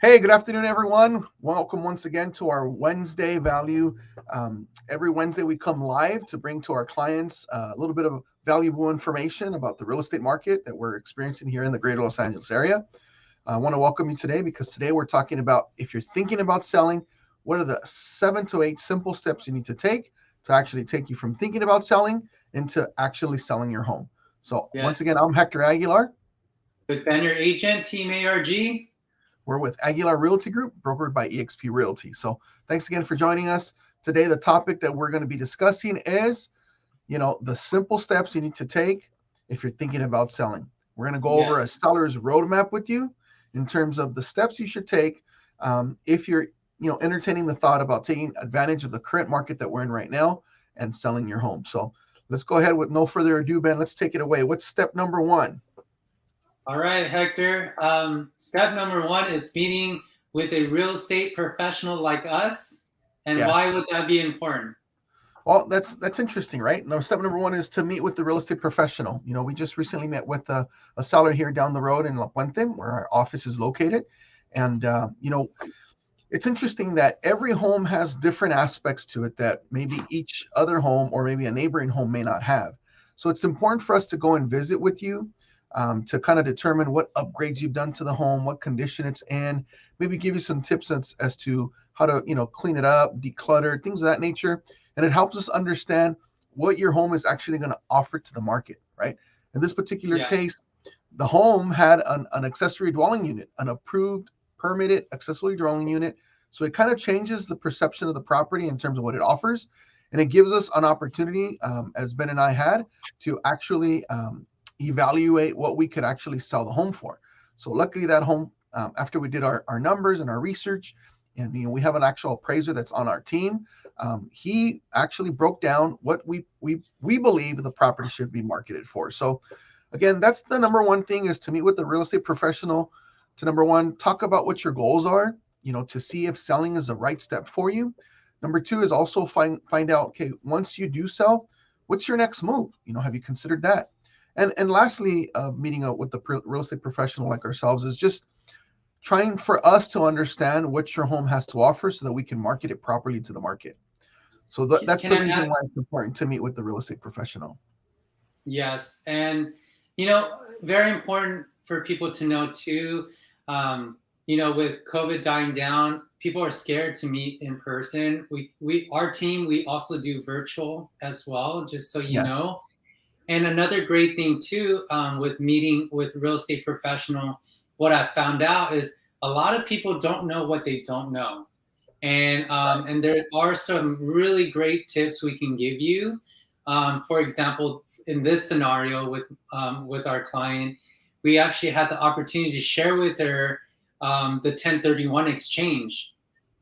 Hey, good afternoon, everyone. Welcome once again to our Wednesday value. Every Wednesday, we come live to bring to our clients a little bit of valuable information about the real estate market that we're experiencing here in the greater Los Angeles area. I want to welcome you today because today we're talking about if you're thinking about selling, what are the 7 to 8 simple steps you need to take to actually take you from thinking about selling into actually selling your home. So, once again, Yes. I'm Hector Aguilar. With Ben, your agent, Team ARG. We're with Aguilar Realty Group, brokered by eXp Realty. So thanks again for joining us. Today, the topic that we're going to be discussing is, the simple steps you need to take if you're thinking about selling. We're going to go over a Yes. seller's roadmap with you in terms of the steps you should take if you're, entertaining the thought about taking advantage of the current market that we're in right now and selling your home. So let's go ahead with no further ado, Ben. Let's take it away. What's step number one? All right, Hector. Step number one is meeting with a real estate professional like us. And Yes. why would that be important? Well, that's interesting, right? Now, step number one is to meet with the real estate professional. We just recently met with a seller here down the road in La Puente, where our office is located, and it's interesting that every home has different aspects to it that maybe each other home or maybe a neighboring home may not have. So it's important for us to go and visit with you to kind of determine what upgrades you've done to the home, what condition it's in, maybe give you some tips as to how to, clean it up, declutter, things of that nature. And it helps us understand what your home is actually going to offer to the market, right? In this particular Yeah. case, the home had an accessory dwelling unit, an approved, permitted accessory dwelling unit. So it kind of changes the perception of the property in terms of what it offers. And it gives us an opportunity, as Ben and I had, to actually evaluate what we could actually sell the home for. So luckily, that home, after we did our numbers and our research, and we have an actual appraiser that's on our team. He actually broke down what we believe the property should be marketed for. So again, that's the number one thing is to meet with the real estate professional to number one, talk about what your goals are, to see if selling is the right step for you. Number two is also find out, okay, once you do sell, what's your next move? Have you considered that? And lastly, meeting up with the real estate professional like ourselves is just trying for us to understand what your home has to offer so that we can market it properly to the market. So that's Can the I reason why ask? it's important to meet with the real estate professional. Yes. And, very important for people to know too. With COVID dying down, people are scared to meet in person. Our team, we also do virtual as well, just so you Yes. know. And another great thing too, with meeting with real estate professional, what I found out is a lot of people don't know what they don't know, and there are some really great tips we can give you. For example, in this scenario with our client, we actually had the opportunity to share with her the 1031 exchange,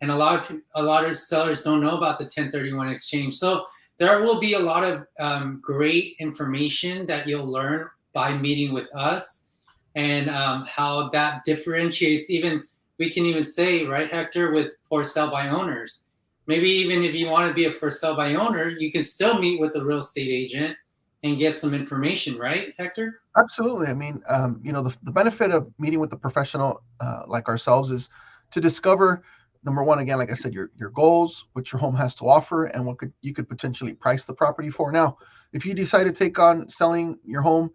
and a lot of sellers don't know about the 1031 exchange. So there will be a lot of great information that you'll learn by meeting with us, and how that differentiates. Even we can even say, right, Hector, with for sale by owners. Maybe even if you want to be a for sale by owner, you can still meet with a real estate agent and get some information, right, Hector? Absolutely. I mean, the benefit of meeting with a professional like ourselves is to discover number one, again, like I said, your goals, what your home has to offer, and what you could potentially price the property for. Now, if you decide to take on selling your home,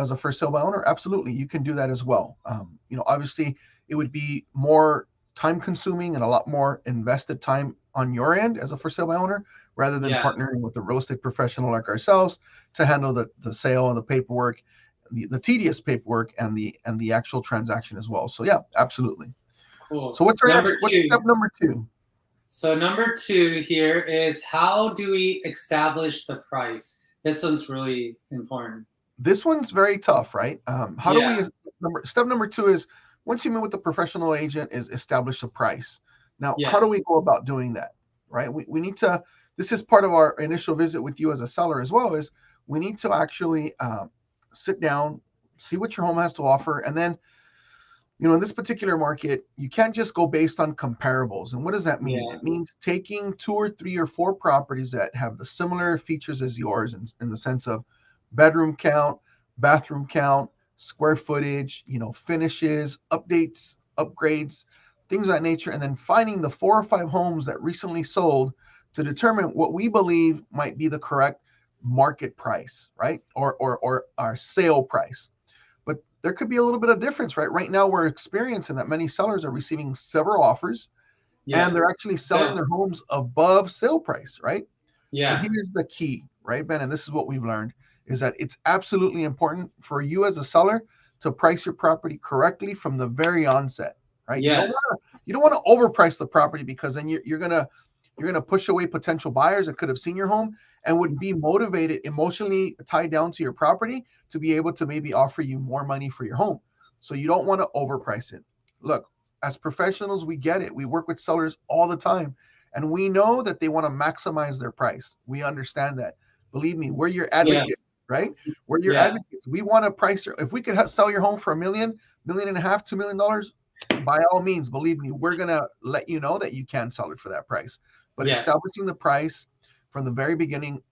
as a first sale by owner, absolutely, you can do that as well. Obviously, it would be more time consuming and a lot more invested time on your end as a for sale by owner rather than Yeah. partnering with a real estate professional like ourselves to handle the sale and the paperwork, the tedious paperwork and the actual transaction as well. So yeah, absolutely. Cool. So Number what's step two. number two? So number two here is, how do we establish the price? This one's really important. This one's very tough, right? How do we Yeah. step number two is once you meet with the professional agent is establish a price. Now, how do Yes. we go about doing that? Right? We need to, this is part of our initial visit with you as a seller as well, is we need to actually sit down, see what your home has to offer, and then in this particular market, you can't just go based on comparables. And what does that mean? Yeah. It means taking two or three or four properties that have the similar features as yours in the sense of bedroom count, bathroom count, square footage, finishes, updates, upgrades, things of that nature, and then finding the 4 or 5 homes that recently sold to determine what we believe might be the correct market price, right? Or our sale price. But there could be a little bit of difference, right? Right now, we're experiencing that many sellers are receiving several offers Yeah. and they're actually selling Yeah. their homes above sale price, right? But Yeah. here's the key, right, Ben? And this is what we've learned is that it's absolutely important for you as a seller to price your property correctly from the very onset, right? Yes. You don't want to overprice the property because then you're gonna push away potential buyers that could have seen your home and would be motivated, emotionally tied down to your property to be able to maybe offer you more money for your home. So you don't want to overprice it. Look, as professionals, we get it. We work with sellers all the time, and we know that they want to maximize their price. We understand that. Believe me, we're your advocate, Yes. right? We're your Yeah. advocates. We want to price if we could sell your home for a million, million and a half, $2 million, by all means, believe me, we're gonna let you know that you can sell it for that price. But Yes. establishing the price from the very beginning,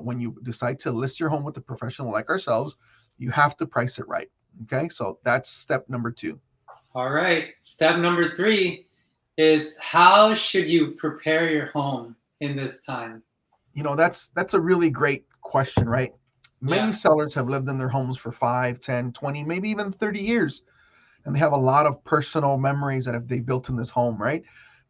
when you decide to list your home with a professional like ourselves, you have to price it right. Okay, so that's step number 2. All right. Step number 3 is how should you prepare your home in this time? That's a really great question, right? Many Yeah. sellers have lived in their homes for 5, 10, 20, maybe even 30 years, and they have a lot of personal memories that they built in this home, right?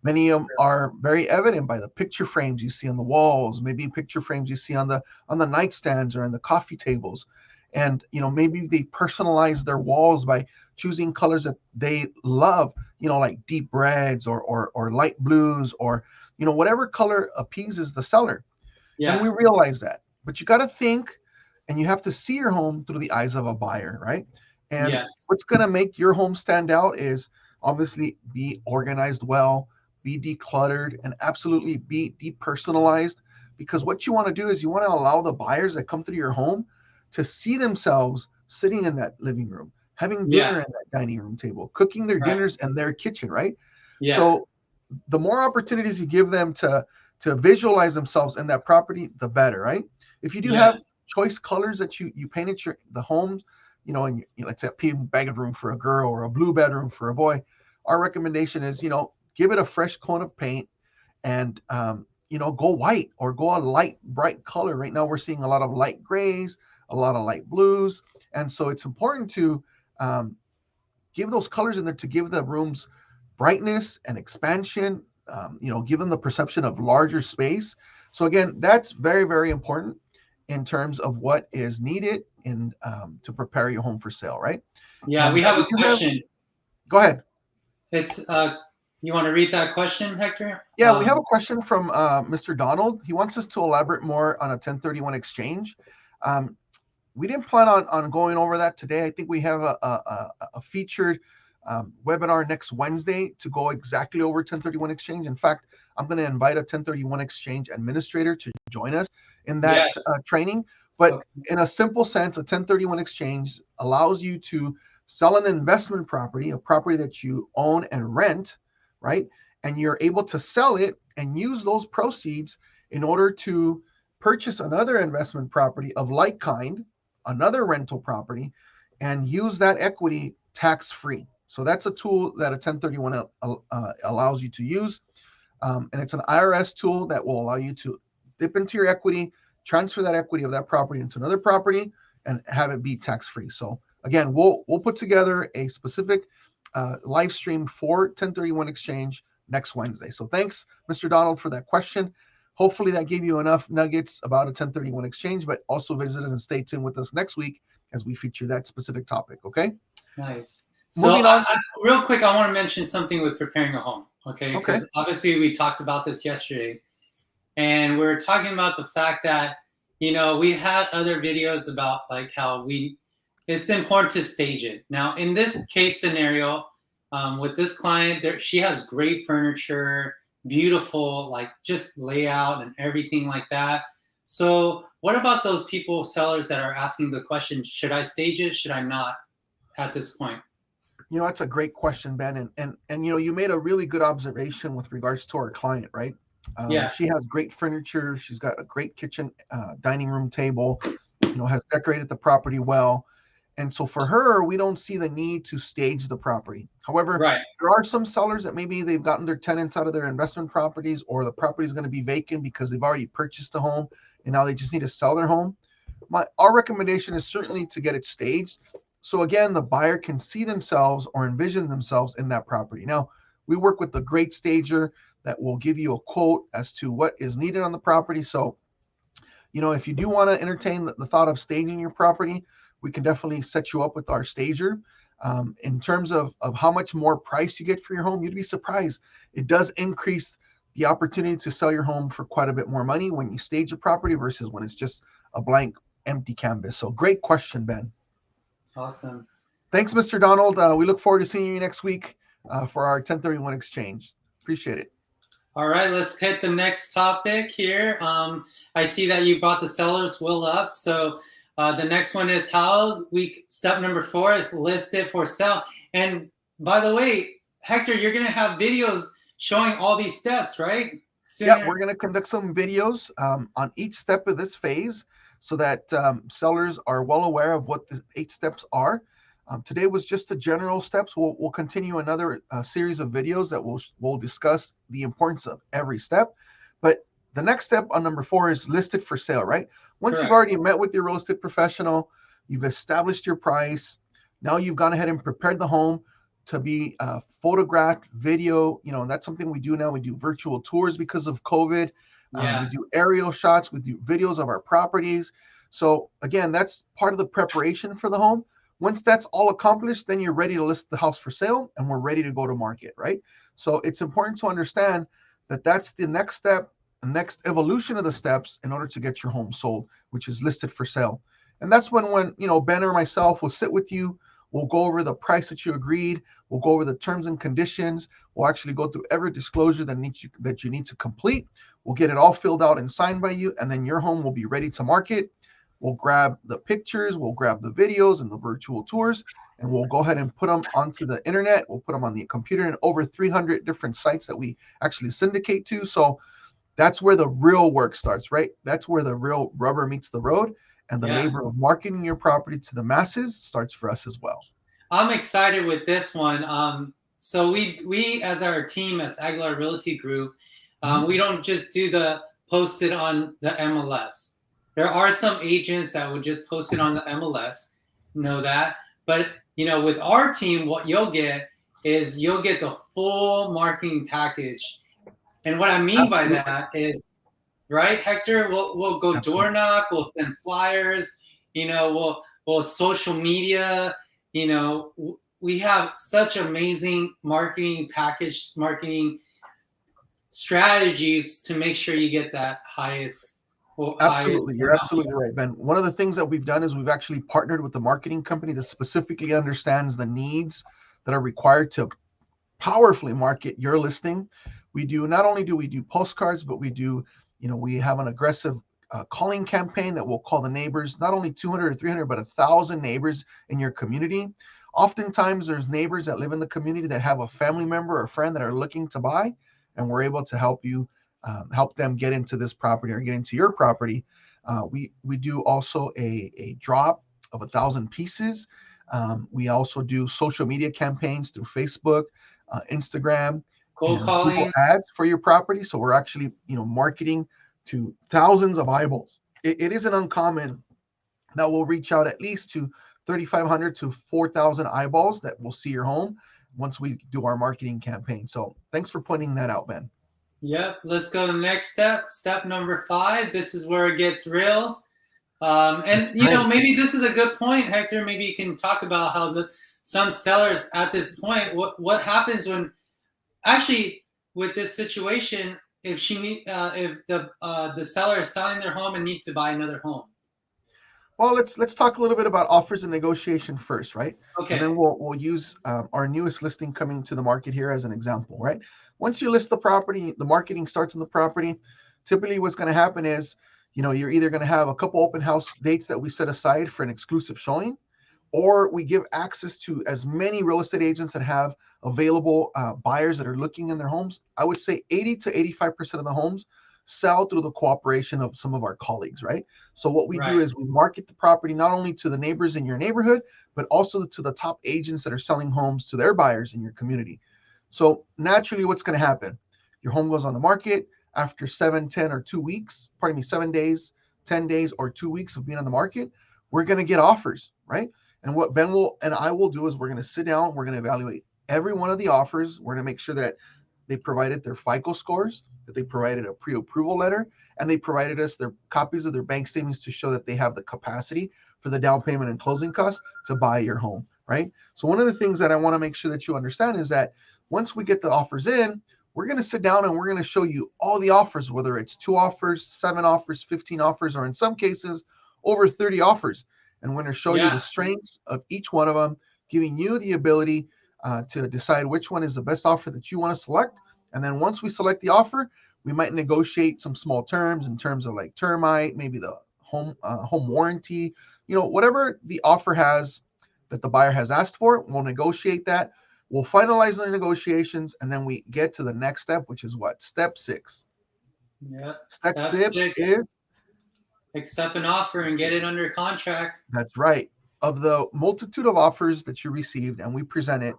Many of them are very evident by the picture frames you see on the walls, maybe picture frames you see on the nightstands or on the coffee tables. And maybe they personalize their walls by choosing colors that they love, like deep reds or light blues, or whatever color appeases the seller. And Yeah. we realize that. But you got to think and you have to see your home through the eyes of a buyer, right? And Yes. what's going to make your home stand out is obviously be organized well, be decluttered, and absolutely be depersonalized. Because what you want to do is you want to allow the buyers that come through your home to see themselves sitting in that living room, having Yeah. dinner at that dining room table, cooking their Right. dinners in their kitchen, right? Yeah. So the more opportunities you give them to visualize themselves in that property, the better, right? If you do have Yes. choice colors that you painted the homes, and let's say a pink bedroom for a girl or a blue bedroom for a boy, our recommendation is give it a fresh coat of paint and go white or go a light bright color. Right now we're seeing a lot of light grays, a lot of light blues, and so it's important to um, give those colors in there to give the rooms brightness and expansion, give them the perception of larger space. So again, that's very, very important in terms of what is needed in to prepare your home for sale, right? Yeah. And We have we a do have, question. go ahead. It's you want to read that question, Hector? Yeah, we have a question from Mr. Donald. He wants us to elaborate more on a 1031 exchange. Um, we didn't plan on going over that today. I think we have a featured webinar next Wednesday to go exactly over 1031 exchange. In fact, I'm going to invite a 1031 exchange administrator to join us in that Yes. training. But Okay. in a simple sense, a 1031 exchange allows you to sell an investment property, a property that you own and rent, right? And you're able to sell it and use those proceeds in order to purchase another investment property of like kind, another rental property, and use that equity tax free. So that's a tool that a 1031 allows you to use. And it's an IRS tool that will allow you to dip into your equity, transfer that equity of that property into another property, and have it be tax free. So again, we'll put together a specific live stream for 1031 exchange next Wednesday. So thanks, Mr. Donald, for that question. Hopefully that gave you enough nuggets about a 1031 exchange, but also visit us and stay tuned with us next week as we feature that specific topic. Okay. Nice. So, Moving on. real quick, I want to mention something with preparing a home. Okay, Okay. because obviously we talked about this yesterday, and we are talking about the fact that we had other videos about like how it's important to stage it. Now, in this case scenario, with this client, she has great furniture, beautiful like just layout and everything like that. So, what about those people, sellers that are asking the question, should I stage it? Should I not at this point? That's a great question, Ben. And you made a really good observation with regards to our client, right? Yeah. She has great furniture. She's got a great kitchen, dining room table, has decorated the property well. And so for her, we don't see the need to stage the property. However, Right. there are some sellers that maybe they've gotten their tenants out of their investment properties, or the property is going to be vacant because they've already purchased a home and now they just need to sell their home. Our recommendation is certainly to get it staged. So again, the buyer can see themselves or envision themselves in that property. Now, we work with a great stager that will give you a quote as to what is needed on the property. So, if you do want to entertain the thought of staging your property, we can definitely set you up with our stager. In terms of how much more price you get for your home, you'd be surprised. It does increase the opportunity to sell your home for quite a bit more money when you stage a property versus when it's just a blank, empty canvas. So great question, Ben. Awesome. Thanks, Mr. Donald. We look forward to seeing you next week for our 1031 exchange. Appreciate it. All right, let's hit the next topic here. I see that you brought the seller's will up. So the next one is step number 4 is list it for sale. And by the way, Hector, you're going to have videos showing all these steps, right? Yeah, we're going to conduct some videos on each step of this phase so that sellers are well aware of what the 8 steps are. Today was just the general steps. We'll continue another series of videos that will discuss the importance of every step. But the next step on number 4 is listed for sale, right? Once Correct. You've already met with your real estate professional, you've established your price. Now you've gone ahead and prepared the home to be photographed, video. That's something we do now. We do virtual tours because of COVID. Yeah. We do aerial shots. We do videos of our properties. So again, that's part of the preparation for the home. Once that's all accomplished, then you're ready to list the house for sale and we're ready to go to market, right? So it's important to understand that that's the next step, the next evolution of the steps in order to get your home sold, which is listed for sale. And that's when Ben or myself will sit with you. We'll go over the price that you agreed. We'll go over the terms and conditions. We'll actually go through every disclosure that you need to complete. We'll get it all filled out and signed by you, and then your home will be ready to market. We'll grab the pictures, we'll grab the videos and the virtual tours, and we'll go ahead and put them onto the internet. We'll put them on the computer and over 300 different sites that we actually syndicate to. So that's where the real work starts, right? That's where the real rubber meets the road, and the labor of marketing your property to the masses starts for us as well. I'm excited with this one. So we as our team, as Aguilar Realty Group, we don't just do the post it on the MLS. There are some agents that would just post it on the MLS, know that. But, with our team, what you'll get is you'll get the full marketing package. And what I mean by that is, right, Hector, we'll go door knock, we'll send flyers, we'll social media, we have such amazing marketing strategies to make sure you get that highest. Absolutely. You're absolutely right, Ben. One of the things that we've done is we've actually partnered with a marketing company that specifically understands the needs that are required to powerfully market your listing. Not only do we do postcards, but we have an aggressive calling campaign that will call the neighbors, not only 200 or 300, but 1,000 neighbors in your community. Oftentimes there's neighbors that live in the community that have a family member or friend that are looking to buy, and we're able to help them get into this property or get into your property. We do also a drop of 1,000 pieces. We also do social media campaigns through Facebook, Instagram, cold calling, Google ads for your property. So we're actually marketing to thousands of eyeballs. It isn't uncommon that we'll reach out at least to 3,500 to 4,000 eyeballs that will see your home once we do our marketing campaign. So thanks for pointing that out, Ben. Yep. Let's go to the next step. Step number 5. This is where it gets real. Maybe this is a good point, Hector. Maybe you can talk about how some sellers at this point, what happens when actually with this situation, if the seller is selling their home and needs to buy another home. Well, let's talk a little bit about offers and negotiation first, right? Okay. And then we'll use our newest listing coming to the market here as an example, right? Once you list the property, the marketing starts on the property. Typically, what's going to happen is, you're either going to have a couple open house dates that we set aside for an exclusive showing, or we give access to as many real estate agents that have available buyers that are looking in their homes. I would say 80 to 85% of the homes sell through the cooperation of some of our colleagues, right? So what we do Right. is we market the property not only to the neighbors in your neighborhood, but also to the top agents that are selling homes to their buyers in your community. So naturally, what's going to happen? Your home goes on the market after 7, 10, or 2 weeks, pardon me, 7 days, 10 days, or 2 weeks of being on the market. We're going to get offers, right? And what Ben will and I will do is we're going to sit down, we're going to evaluate every one of the offers. We're going to make sure that they provided their FICO scores, that they provided a pre-approval letter, and they provided us their copies of their bank statements to show that they have the capacity for the down payment and closing costs to buy your home, right? So one of the things that I want to make sure that you understand is that once we get the offers in, we're going to sit down and we're going to show you all the offers, whether it's 2 offers, 7 offers, 15 offers, or in some cases, over 30 offers. And we're going to show you the Yeah. strengths of each one of them, giving you the ability to decide which one is the best offer that you want to select. And then once we select the offer, we might negotiate some small terms in terms of like termite, maybe the home warranty, whatever the offer has that the buyer has asked for. We'll negotiate that. We'll finalize the negotiations, and then we get to the next step, which is what? Step 6. Yeah. Step Step 6 six, is, accept an offer and get it under contract. that's right. Of the multitude of offers that you received and we presented,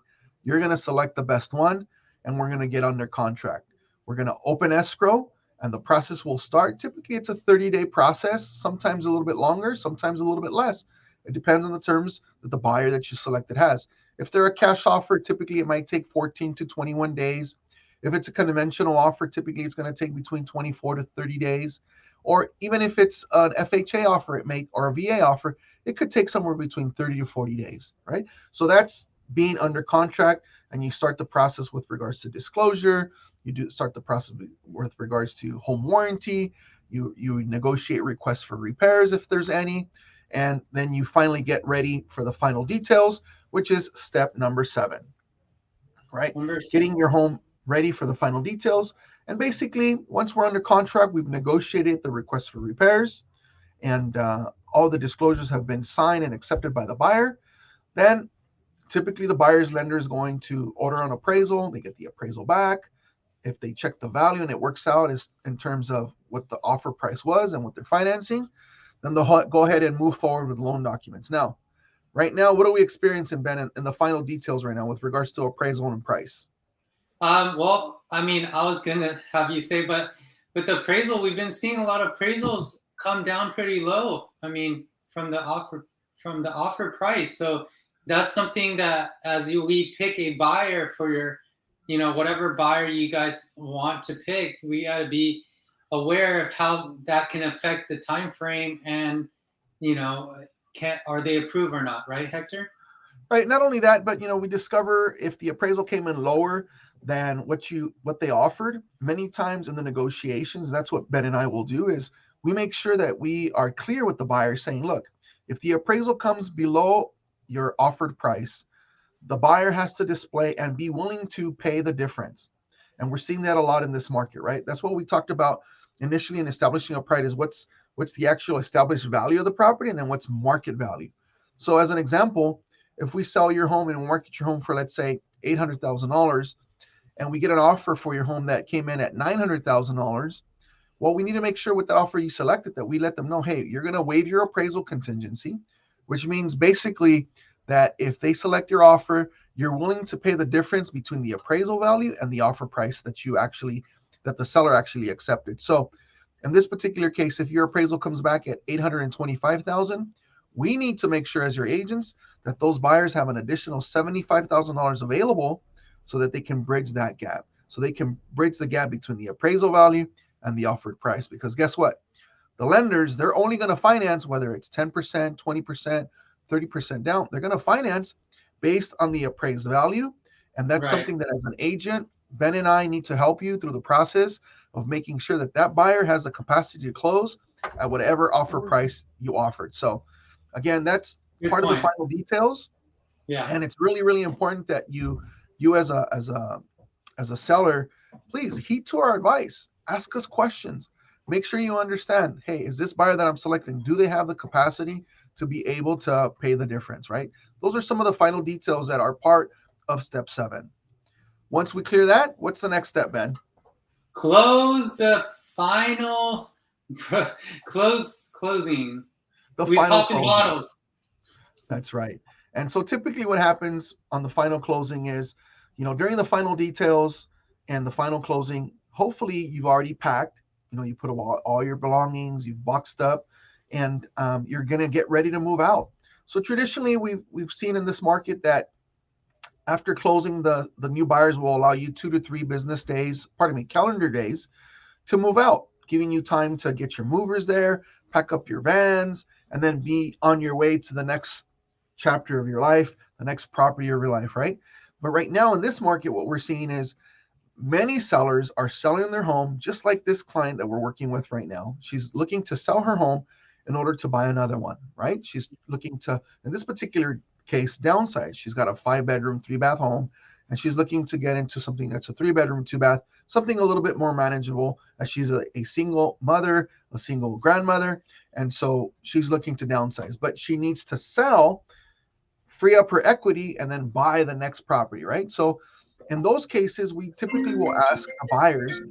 you're going to select the best one, and we're going to get under contract. We're going to open escrow, and the process will start. Typically, it's a 30-day process, sometimes a little bit longer, sometimes a little bit less. It depends on the terms that the buyer that you selected has. If they're a cash offer, typically it might take 14 to 21 days. If it's a conventional offer, typically it's going to take between 24 to 30 days. Or even if it's an FHA offer, or a VA offer, it could take somewhere between 30 to 40 days, right? So that's being under contract, and you start the process with regards to disclosure. You do start the process with regards to home warranty. You negotiate requests for repairs if there's any, and then you finally get ready for the final details, which is step number 7, right? Number Getting your home ready for the final details. And basically, once we're under contract, we've negotiated the request for repairs, and all the disclosures have been signed and accepted by the buyer. Then typically the buyer's lender is going to order an appraisal. They get the appraisal back. If they check the value and it works out as in terms of what the offer price was and what they're financing, then they'll go ahead and move forward with loan documents. Now, right now, what are we experiencing, Ben, in the final details right now with regards to appraisal and price? Well, I mean, I was gonna have you say, but with the appraisal, we've been seeing a lot of appraisals come down pretty low. I mean, from the offer price. So that's something that we pick a buyer for your, whatever buyer you guys want to pick, we got to be aware of how that can affect the time frame and, are they approve or not, right, Hector? Right. Not only that, but we discover if the appraisal came in lower than what they offered. Many times in the negotiations, that's what Ben and I will do is we make sure that we are clear with the buyer, saying, look, if the appraisal comes below your offered price, the buyer has to display and be willing to pay the difference. And we're seeing that a lot in this market, right? That's what we talked about initially in establishing a price, is what's the actual established value of the property, and then what's market value. So as an example, if we sell your home and market your home for, let's say, $800,000, and we get an offer for your home that came in at $900,000, well, we need to make sure with that offer you selected that we let them know, hey, you're going to waive your appraisal contingency, which means basically that if they select your offer, you're willing to pay the difference between the appraisal value and the offer price that the seller actually accepted. So in this particular case, if your appraisal comes back at $825,000, we need to make sure as your agents that those buyers have an additional $75,000 available so that they can bridge that gap. So they can bridge the gap between the appraisal value and the offered price. Because guess what? The lenders, they're only going to finance whether it's 10%, 20%, 30% down. They're going to finance based on the appraised value. And that's Right. something that as an agent, Ben and I need to help you through the process of making sure that that buyer has the capacity to close at whatever offer price you offered. So again, that's Good part of the point. final details. Yeah. And it's really, really important that you as a seller, please heed to our advice. Ask us questions. Make sure you understand, hey, is this buyer that I'm selecting, do they have the capacity to be able to pay the difference, right? Those are some of the final details that are part of step 7. Once we clear that, what's the next step, Ben? Close the final closing. The We final popping closing. bottles. That's right. And so typically what happens on the final closing is, during the final details and the final closing, hopefully you've already packed, you put all your belongings, you've boxed up, and you're going to get ready to move out. So traditionally we've seen in this market that after closing, the new buyers will allow you 2 to 3 business days, calendar days, to move out, giving you time to get your movers there, pack up your vans, and then be on your way to the next chapter of your life, the next property of your life, right? But right now in this market, what we're seeing is many sellers are selling their home, just like this client that we're working with right now. She's looking to sell her home in order to buy another one, right? She's looking to, in this particular case, downsize. She's got a 5-bedroom, 3-bath home, and she's looking to get into something that's a 3-bedroom, 2-bath, something a little bit more manageable, as she's a single mother, a single grandmother. And so she's looking to downsize, but she needs to sell, free up her equity, and then buy the next property, right? So in those cases, we typically will ask the buyers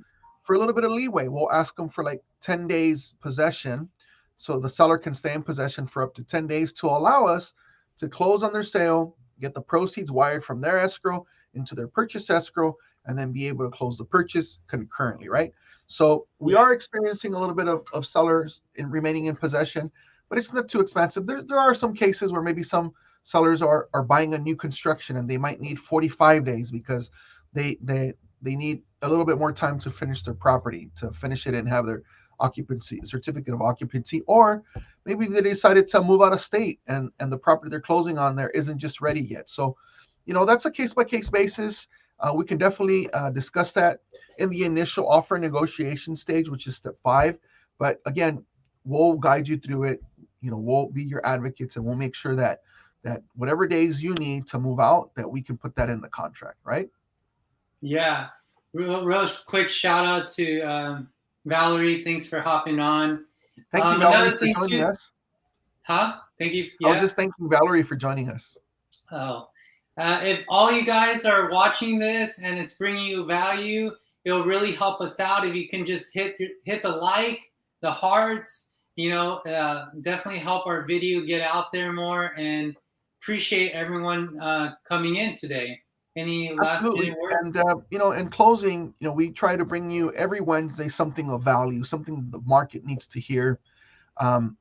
for a little bit of leeway. We'll ask them for like 10 days possession. So the seller can stay in possession for up to 10 days to allow us to close on their sale, get the proceeds wired from their escrow into their purchase escrow, and then be able to close the purchase concurrently, right? So we are experiencing a little bit of sellers remaining in possession, but it's not too expensive. There are some cases where maybe some sellers are buying a new construction and they might need 45 days because they need a little bit more time to finish their property, to finish it and have their certificate of occupancy, or maybe they decided to move out of state and the property they're closing on there isn't just ready yet. So that's a case by case basis. We can definitely discuss that in the initial offer negotiation stage, which is step 5. But again, we'll guide you through it. We'll be your advocates, and we'll make sure that whatever days you need to move out, that we can put that in the contract, right? Yeah. Real quick shout out to Valerie. Thanks for hopping on. Thank you, Valerie, for joining us. Thank you. Yeah. I was just thanking Valerie for joining us. Oh. If all you guys are watching this and it's bringing you value, it'll really help us out if you can just hit the like, the hearts, definitely help our video get out there more, and appreciate everyone coming in today. Any last minute words? And in closing, we try to bring you every Wednesday something of value, something the market needs to hear.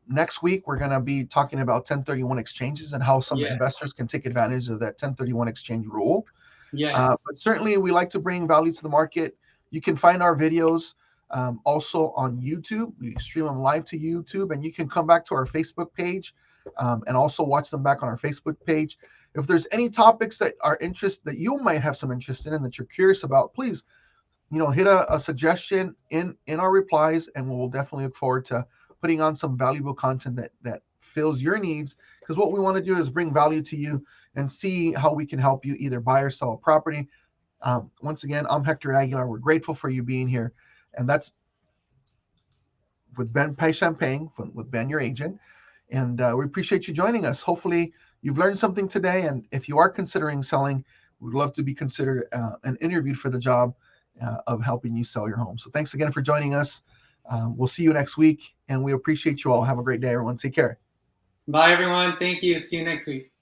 Next week, we're going to be talking about 1031 exchanges and how some investors can take advantage of that 1031 exchange rule. Yes. But certainly, we like to bring value to the market. You can find our videos also on YouTube. We stream them live to YouTube, and you can come back to our Facebook page and also watch them back on our Facebook page. If there's any topics that you might have some interest in and that you're curious about, please, hit a suggestion in our replies, and we'll definitely look forward to putting on some valuable content that fills your needs, because what we want to do is bring value to you and see how we can help you either buy or sell a property. Once again, I'm Hector Aguilar. We're grateful for you being here, and that's with Ben Pay Champagne, with Ben, your agent. And we appreciate you joining us. Hopefully you've learned something today, and if you are considering selling, we'd love to be considered and interviewed for the job of helping you sell your home. So thanks again for joining us. We'll see you next week, and we appreciate you all. Have a great day, everyone. Take care. Bye, everyone. Thank you. See you next week.